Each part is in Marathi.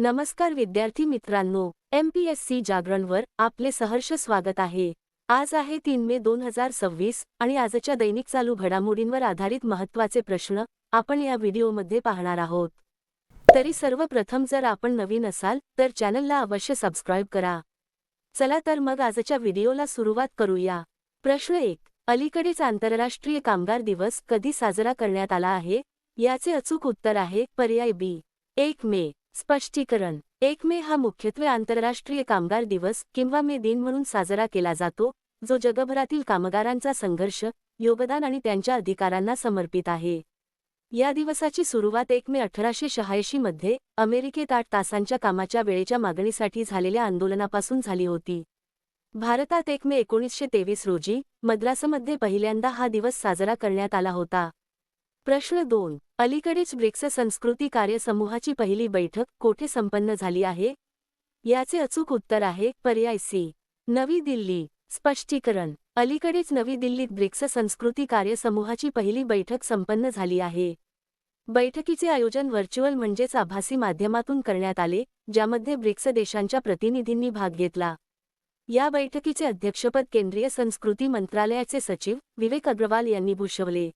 नमस्कार विद्यार्थी मित्रांनो, MPSC जागरणवर आपले सहर्ष स्वागत आहे। आज आहे 3 मे 2026 आणि आजच्या दैनिक चालू घडामोडींवर आधारित महत्त्वाचे प्रश्न आपण या व्हिडिओमध्ये पाहणार आहोत। तरी सर्वप्रथम जर आपण नवीन असाल तर चॅनलला अवश्य सबस्क्राइब करा। चला तर मग आजच्या व्हिडिओला सुरुवात करूया। प्रश्न 1, अलीकडेच आंतरराष्ट्रीय कामगार दिवस कधी साजरा करण्यात आला आहे? याचे अचूक उत्तर आहे पर्याय बी, 1 मे। स्पष्टीकरण: 1 मे हा मुख्यत्वे आंतरराष्ट्रीय कामगार दिवस किंवा मे दिन म्हणून साजरा केला जातो, जो जगभरातील कामगारांचा संघर्ष, योगदान आणि त्यांच्या अधिकारांना समर्पित आहे। या दिवसाची सुरुवात 1 मे 1886 मध्ये अमेरिकेत 8 तासांच्या कामाच्या वेळेच्या मागणीसाठी झालेल्या आंदोलनापासून झाली होती। भारतात 1 मे 1923 रोजी मद्रासमध्ये पहिल्यांदा हा दिवस साजरा करण्यात आला होता। प्रश्न 2, अलीकडेच ब्रिक्स संस्कृती कार्यसमूहाची पहिली बैठक कोठे संपन्न झाली आहे? याचे अचूक उत्तर आहे पर्याय सी, नवी दिल्ली। स्पष्टीकरण: अलीकडेच नवी दिल्लीत ब्रिक्स संस्कृती कार्यसमूहाची पहिली बैठक संपन्न झाली आहे। बैठकीचे आयोजन व्हर्च्युअल म्हणजेच आभासी माध्यमातून करण्यात आले, ज्यामध्ये ब्रिक्स देशांच्या प्रतिनिधींनी भाग घेतला। या बैठकीचे अध्यक्षपद केंद्रीय संस्कृती मंत्रालयाचे सचिव विवेक अग्रवाल यांनी भूषवले।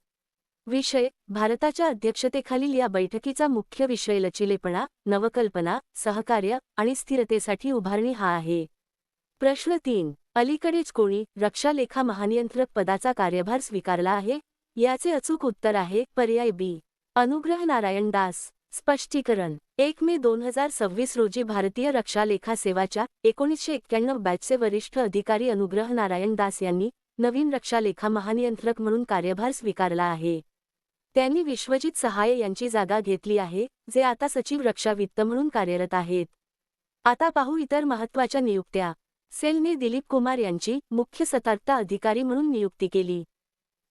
विषय: भारताच्या अध्यक्षतेखालील या बैठकीचा मुख्य विषय लचिलेपणा, नवकल्पना, सहकार्य आणि स्थिरतेसाठी उभारणी हा आहे। प्रश्न 3, अलीकडेच कोणी रक्षा लेखा महानियंत्रक पदाचा कार्यभार स्वीकारला आहे? याचे अचूक उत्तर आहे पर्याय बी, अनुग्रह नारायण दास। स्पष्टीकरण: 1 मे 2026 रोजी भारतीय रक्षा लेखा सेवाच्या 1991 बॅचचे वरिष्ठ अधिकारी अनुग्रह नारायण दास यांनी नवीन रक्षा लेखा महानियंत्रक म्हणून कार्यभार स्वीकारला आहे। त्यांनी विश्वजित सहाय यांची जागा घेतली आहे, जे आता सचिव रक्षा वित्त म्हणून कार्यरत आहेत। आता पाहू इतर महत्त्वाच्या नियुक्त्या। सेलने दिलीप कुमार यांची मुख्य सतर्कता अधिकारी म्हणून नियुक्ती केली।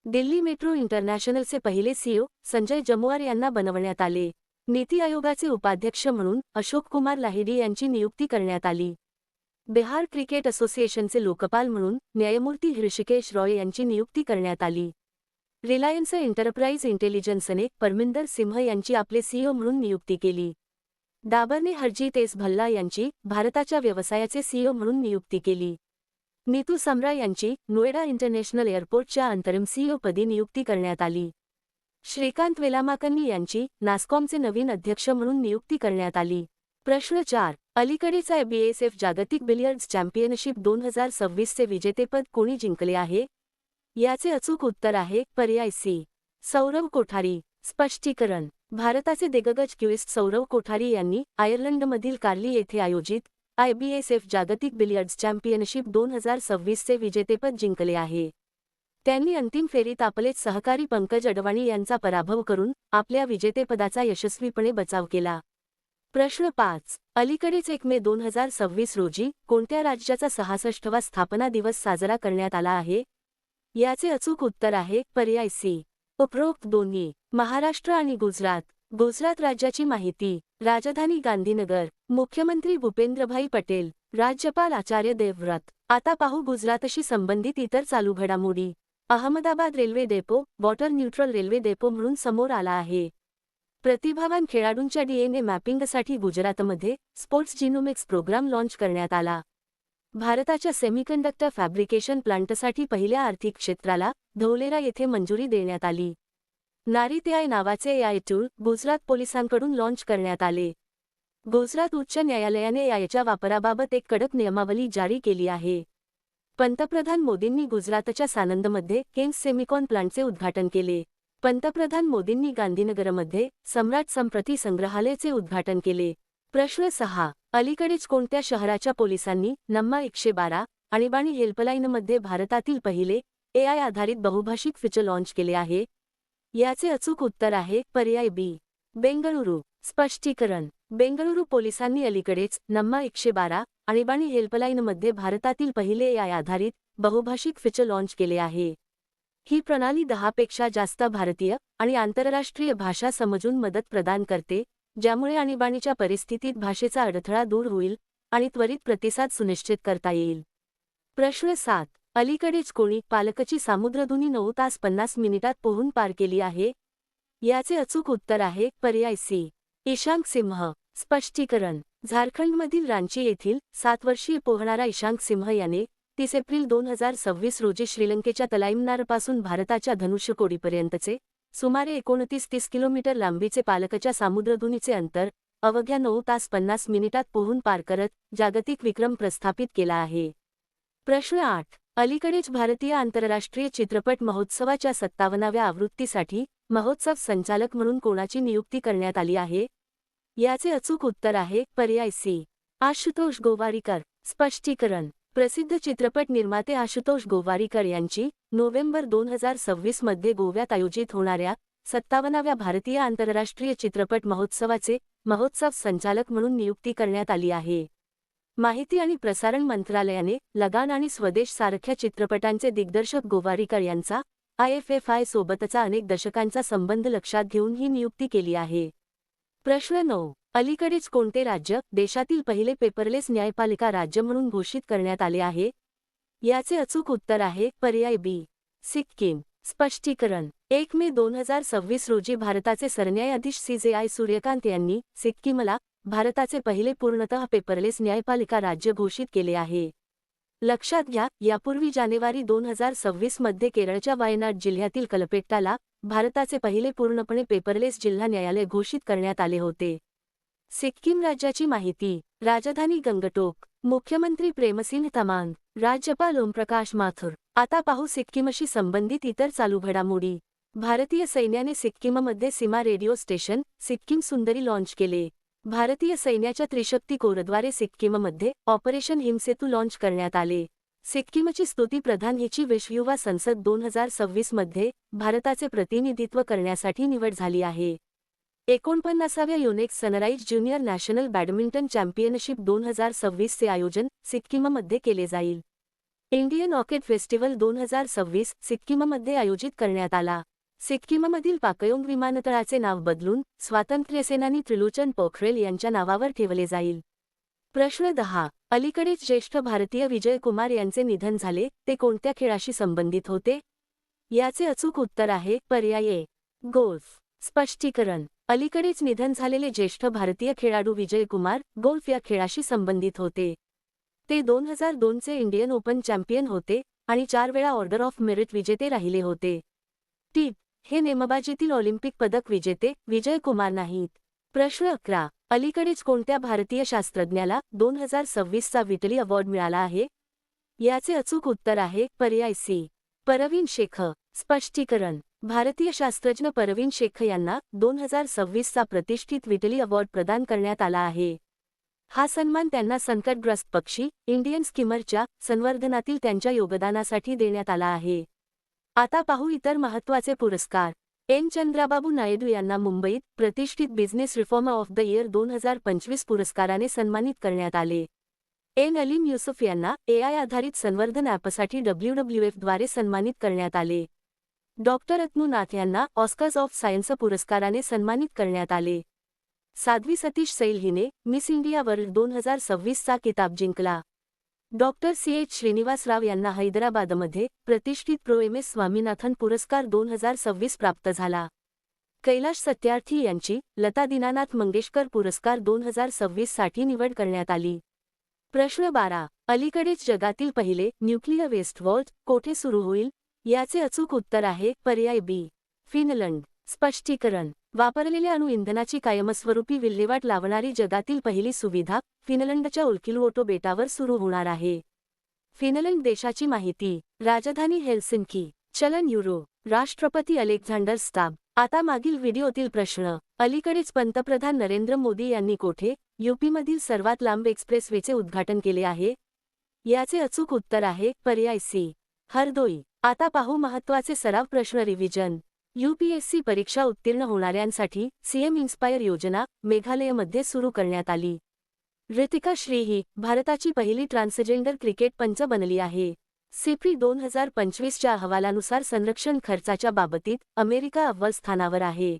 दिल्ली मेट्रो इंटरनॅशनलचे पहिले CEO संजय जमुआर यांना बनवण्यात आले। नीती आयोगाचे उपाध्यक्ष म्हणून अशोक कुमार लाहिडी यांची नियुक्ती करण्यात आली। बिहार क्रिकेट असोसिएशनचे लोकपाल म्हणून न्यायमूर्ती हृषिकेश रॉय यांची नियुक्ती करण्यात आली। रिलायन्स एंटरप्राइज इंटेलिजन्सने परमिंदर सिंह यांची आपले CEO म्हणून नियुक्ती केली। डाबरने हरजीत एस भल्ला यांची भारताच्या व्यवसायाचे CEO म्हणून नियुक्ती केली। नीतू समरा यांची नोएडा इंटरनॅशनल एअरपोर्टच्या अंतरिम CEO पदी नियुक्ती करण्यात आली। श्रीकांत वेलामाकन्नी यांची नास्कॉमचे नवीन अध्यक्ष म्हणून नियुक्ती करण्यात आली। प्रश्न 4, अलीकडेच IBSF जागतिक बिलियर्ड्स चॅम्पियनशिप 2026 चे विजेतेपद कोणी जिंकले आहे? याचे अचूक उत्तर आहे पर्याय सी, सौरव कोठारी। स्पष्टीकरण: भारताचे दिग्गज क्विस्ट सौरव कोठारी यांनी आयर्लंडमधील कार्ली येथे आयोजित IBSF जागतिक बिलियर्ड्स चॅम्पियनशिप 2026 चे विजेतेपद जिंकले आहे। त्यांनी अंतिम फेरीत आपलेच सहकारी पंकज अडवाणी यांचा पराभव करून आपल्या विजेतेपदाचा यशस्वीपणे बचाव केला। प्रश्न 5, अलीकडेच 1 मे 2026 रोजी कोणत्या राज्याचा 66वा स्थापना दिवस साजरा करण्यात आला आहे? याचे अचूक उत्तर आहे पर्याय सी, उपरोक्त दोन्ही। महाराष्ट्र आणि गुजरात। गुजरात राज्याची माहिती: राजधानी गांधीनगर, मुख्यमंत्री भूपेंद्रभाई पटेल, राज्यपाल आचार्य देवव्रत। आता पाहू गुजरातशी संबंधित इतर चालू घडामोडी। Ahmedabad railway depot water neutral railway depot म्हणून समोर आला आहे। प्रतिभावान खेळाडूंच्या DNA मॅपिंगसाठी गुजरातमध्ये स्पोर्ट्स जिनोमिक्स प्रोग्राम लॉन्च करण्यात आला। भारताच्या सेमीकंडक्टर फॅब्रिकेशन प्लांटसाठी पहिल्या आर्थिक क्षेत्राला धौलेरा येथे मंजुरी देण्यात आली। नारीत नावाचे AI टूल गुजरात पोलिसांकडून लॉन्च करण्यात आले। गुजरात उच्च न्यायालयाने याच्या वापराबाबत एक कडक नियमावली जारी केली आहे। पंतप्रधान मोदींनी गुजरातच्या सानंदमध्ये केम्स सेमिकॉन प्लांटचे उद्घाटन केले। पंतप्रधान मोदींनी गांधीनगरमध्ये सम्राट संप्रती संग्रहालयाचे उद्घाटन केले। प्रश्न 6, अलीकडेच कोणत्या शहराच्या पोलिसांनी नम्मा 112 आणीबाणी हेल्पलाईनमध्ये भारतातील पहिले AI आधारित बहुभाषिक फीचर लॉन्च केले आहे? याचे अचूक उत्तर आहे पर्याय बी, बेंगळुरू। स्पष्टीकरण: बेंगळुरू पोलिसांनी अलीकडेच नम्मा 112 आणीबाणी हेल्पलाईनमध्ये भारतातील पहिले AI आधारित बहुभाषिक फीचर लॉन्च केले आहे। ही प्रणाली 10 पेक्षा जास्त भारतीय आणि आंतरराष्ट्रीय भाषा समजून मदत प्रदान करते, ज्यामुळे आणीबाणीच्या परिस्थितीत भाषेचा अडथळा दूर होईल आणि त्वरित प्रतिसाद सुनिश्चित करता येईल। प्रश्न 7, अलीकडेच कोणी पालकची सामुद्रधुनी 9 तास 50 मिनिटात पोहून पार केली आहे? याचे अचूक उत्तर आहे पर्याय सी, ईशांक सिंह। स्पष्टीकरण. झारखंडमधील रांची येथील 7 वर्षीय पोहणारा ईशांक सिंह याने 30 एप्रिल 2026 रोजी श्रीलंकेच्या तलाईमनारपासून भारताच्या धनुष्यकोडीपर्यंतचे सुमारे 29-30 किलोमीटर लांबीचे पालकच्या सामुद्रधुनीचे अंतर अवघ्या 9 तास 50 मिनिटात पोहून पार करत जागतिक विक्रम प्रस्थापित केला आहे. प्रश्न 8. अलीकडेच भारतीय आंतरराष्ट्रीय चित्रपट महोत्सवाच्या 57व्या आवृत्तीसाठी महोत्सव संचालक म्हणून कोणाची नियुक्ती करण्यात आली आहे? याचे अचूक उत्तर आहे पर्याय सी. आशुतोष गोवारीकर. स्पष्टीकरण. प्रसिद्ध चित्रपट निर्माते आशुतोष गोवारीकर यांची नोव्हेंबर 2026 मध्ये गोव्यात आयोजित होणाऱ्या 57व्या भारतीय आंतरराष्ट्रीय चित्रपट महोत्सवाचे महोत्सव संचालक म्हणून नियुक्ती करण्यात आली आहे. माहिती आणि प्रसारण मंत्रालयाने लगान आणि स्वदेश सारख्या चित्रपटांचे दिग्दर्शक गोवारीकर यांचा IFFI सोबतचा अनेक दशकांचा संबंध लक्षात घेऊन ही नियुक्ती केली आहे. प्रश्न 9. अलीकडेच कोणते राज्य देशातील पहिले पेपरलेस न्यायपालिका राज्य म्हणून घोषित करण्यात आले आहे? याचे अचूक उत्तर आहे पर्याय बी. सिक्कीम. स्पष्टीकरण. 1 मे 2026 रोजी भारताचे सरन्यायाधीश CJI सूर्यकांत यांनी सिक्कीमला भारताचे पहिले पूर्णतः पेपरलेस न्यायपालिका राज्य घोषित केले आहे. लक्षात घ्या, यापूर्वी जानेवारी 2026 मध्ये केरळच्या वायनाड जिल्ह्यातील कलपेट्टाला भारताचे पहिले पूर्णपणे पेपरलेस जिल्हा न्यायालय घोषित करण्यात आले होते. सिक्कीम राज्याची माहिती. राजधानी गंगटोक. मुख्यमंत्री प्रेमसिंह तमांग. राज्यपाल ओमप्रकाश माथुर. आता पाहू सिक्कीमशी संबंधित इतर चालू घडामोडी. भारतीय सैन्याने सिक्कीममध्ये सीमा रेडिओ स्टेशन सिक्कीम सुंदरी लॉन्च केले. भारतीय सैन्याच्या त्रिशक्ती कोरद्वारे सिक्कीममध्ये ऑपरेशन हिमसेतू लॉन्च करण्यात आले. सिक्कीमची स्तुती प्रधान हिची विश्वयुवा संसद 2026 मध्ये भारताचे प्रतिनिधित्व करण्यासाठी निवड झाली आहे. 49व्या Yonex sunrise junior national badminton championship 2026 चे आयोजन सिक्कीममध्ये केले जाईल. इंडियन ऑर्किड फेस्टिवल 2026 सिक्कीममध्ये आयोजित करण्यात आला. सिक्कीममधील पाकयोंग विमानतळाचे नाव बदलून स्वातंत्र्यसेनानी त्रिलोचन पोखरेल यांच्या नावावर ठेवले जाईल. प्रश्न 10. अलीकडेच ज्येष्ठ भारतीय विजय कुमार यांचे निधन झाले, ते कोणत्या खेळाशी संबंधित होते? याचे अचूक उत्तर आहे पर्याय ए. गोल्फ. स्पष्टीकरण. अलीकडेच निधन झालेले ज्येष्ठ भारतीय खेळाडू विजय कुमार गोल्फ या खेळाशी संबंधित होते. ते 2002 चे इंडियन ओपन चॅम्पियन होते आणि 4 वेळा ऑर्डर ऑफ मेरिट विजेते राहिले होते. टिप: हे नेमबाजीतील ऑलिम्पिक पदक विजेते विजय कुमार नाहीत. प्रश्न 11. अलीकडेच कोणत्या भारतीय शास्त्रज्ञाला 2026 चा विटली अवॉर्ड मिळाला आहे? याचे अचूक उत्तर आहे पर्याय सी. परवीन शेख. स्पष्टीकरण. भारतीय शास्त्रज्ञ परवीन शेख यांना 2026 चा प्रतिष्ठित विटली अवॉर्ड प्रदान करण्यात आला आहे. हा सन्मान त्यांना संकटग्रस्त पक्षी इंडियन स्किमरच्या संवर्धनातील त्यांच्या योगदानासाठी देण्यात आला आहे. आता पाहू इतर महत्त्वाचे पुरस्कार. एन. चंद्राबाबू नायडू यांना मुंबईत प्रतिष्ठित business reformer of the year 2025 पुरस्काराने सन्मानित करण्यात आले. एन. अलीम युसुफ यांना AI आधारित संवर्धन ॲपसाठी WWF द्वारे सन्मानित करण्यात आले. डॉ. अतनू नाथ यांना ऑस्कर्स ऑफ सायन्स पुरस्काराने सन्मानित करण्यात आले. साध्वी सतीश सैल हिने मिस इंडिया वर्ल्ड 2026 चा किताब जिंकला. डॉ. CH श्रीनिवासराव यांना हैदराबादमध्ये प्रतिष्ठित प्रो MS स्वामीनाथन पुरस्कार 2026 प्राप्त झाला. कैलाश सत्यार्थी यांची लता दीनानाथ मंगेशकर पुरस्कार 2026 साठी निवड करण्यात आली. प्रश्न 12. अलीकडेच जगातील पहिले न्यूक्लियर वेस्ट वॉल्ट कोठे सुरू होईल? याचे अचूक उत्तर आहे पर्याय बी. फिनलंड. स्पष्टीकरण. वापरलेल्या अणुइंधनाची कायमस्वरूपी विल्हेवाट लावणारी जगातील पहिली सुविधा फिनलंडच्या उल्किलुओटो बेटावर सुरू होणार आहे. फिनलंड देशाची माहिती. राजधानी हेल्सिंकी. चलन युरो. राष्ट्रपती अलेक्झांडर स्टाब. आता मागील व्हिडिओतील प्रश्न. अलीकडेच पंतप्रधान नरेंद्र मोदी यांनी कोठे यूपीमधील सर्वात लांब एक्सप्रेसवेचे उद्घाटन केले आहे? याचे अचूक उत्तर आहे पर्याय सी. हरदोई. आता पाहू महत्त्वाचे सराव प्रश्न रिव्हिजन. UPSC परीक्षा उत्तीर्ण होणाऱ्यांसाठी CM इन्स्पायर योजना मेघालयमध्ये सुरू करण्यात आली. ऋतिका श्री ही भारताची पहिली ट्रान्सजेंडर क्रिकेट पंच बनली आहे. CPI 2025 च्या अहवालानुसार संरक्षण खर्चाच्या बाबतीत अमेरिका अव्वल स्थानावर आहे.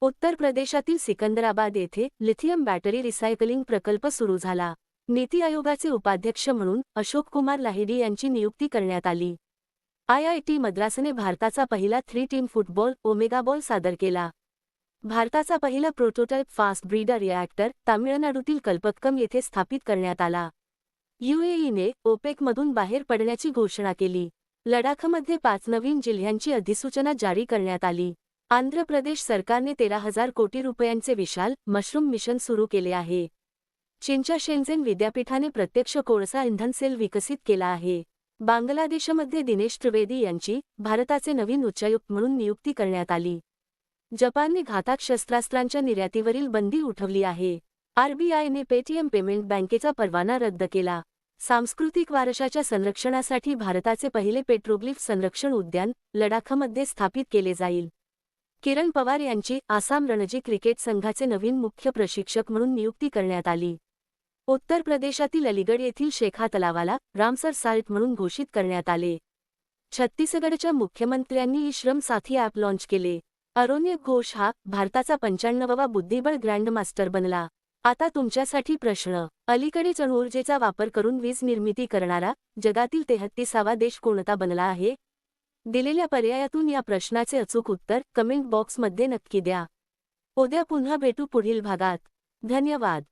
उत्तर प्रदेशातील सिकंदराबाद येथे लिथियम बॅटरी रिसायकलिंग प्रकल्प सुरू झाला. नीती आयोगाचे उपाध्यक्ष म्हणून अशोक कुमार लाहिडी यांची नियुक्ती करण्यात आली. IIT मद्रासने भारताचा पहिला 3 टीम फुटबॉल ओमेगा बॉल सादर केला. भारताचा पहिला प्रोटोटाइप फास्ट ब्रीडर रिॲक्टर तामिळनाडूतील कल्पक्कम येथे स्थापित करण्यात आला. UAEने ओपेकमधून बाहेर पडण्याची घोषणा केली. लडाखमध्ये 5 नवीन जिल्ह्यांची अधिसूचना जारी करण्यात आली. आंध्र प्रदेश सरकारने 13,000 कोटी रुपयांचे विशाल मशरूम मिशन सुरू केले आहे. चीनच्या शेंझेन विद्यापीठाने प्रत्यक्ष कोळसा इंधन सेल विकसित केला आहे. बांगलादेशमध्ये दिनेश त्रिवेदी यांची भारताचे नवीन उच्चायुक्त म्हणून नियुक्ती करण्यात आली. जपानने घातक शस्त्रास्त्रांच्या निर्यातीवरील बंदी उठवली आहे. RBIने पेटीएम पेमेंट बँकेचा परवाना रद्द केला. सांस्कृतिक वारशाच्या संरक्षणासाठी भारताचे पहिले पेट्रोग्लिफ संरक्षण उद्यान लडाखमध्ये स्थापित केले जाईल. किरण पवार यांची आसाम रणजी क्रिकेट संघाचे नवीन मुख्य प्रशिक्षक म्हणून नियुक्ती करण्यात आली. उत्तर प्रदेशातील अलीगड येथील शेखा तलावाला रामसर साइट म्हणून घोषित करण्यात आले. छत्तीसगडच्या मुख्यमंत्र्यांनी ई-श्रम साथी ॲप लॉन्च केले. अरोन्य घोष हा भारताचा 95वा बुद्धिबळ ग्रँडमास्टर बनला. आता तुमच्यासाठी प्रश्न. अलीकडेच अणुऊर्जेचा वापर करून वीज निर्मिती करणारा जगातील 33वा देश कोणता बनला आहे? दिलेल्या पर्यायातून या प्रश्नाचे अचूक उत्तर कमेंट बॉक्समध्ये नक्की द्या. उद्या पुन्हा भेटू पुढील भागात. धन्यवाद.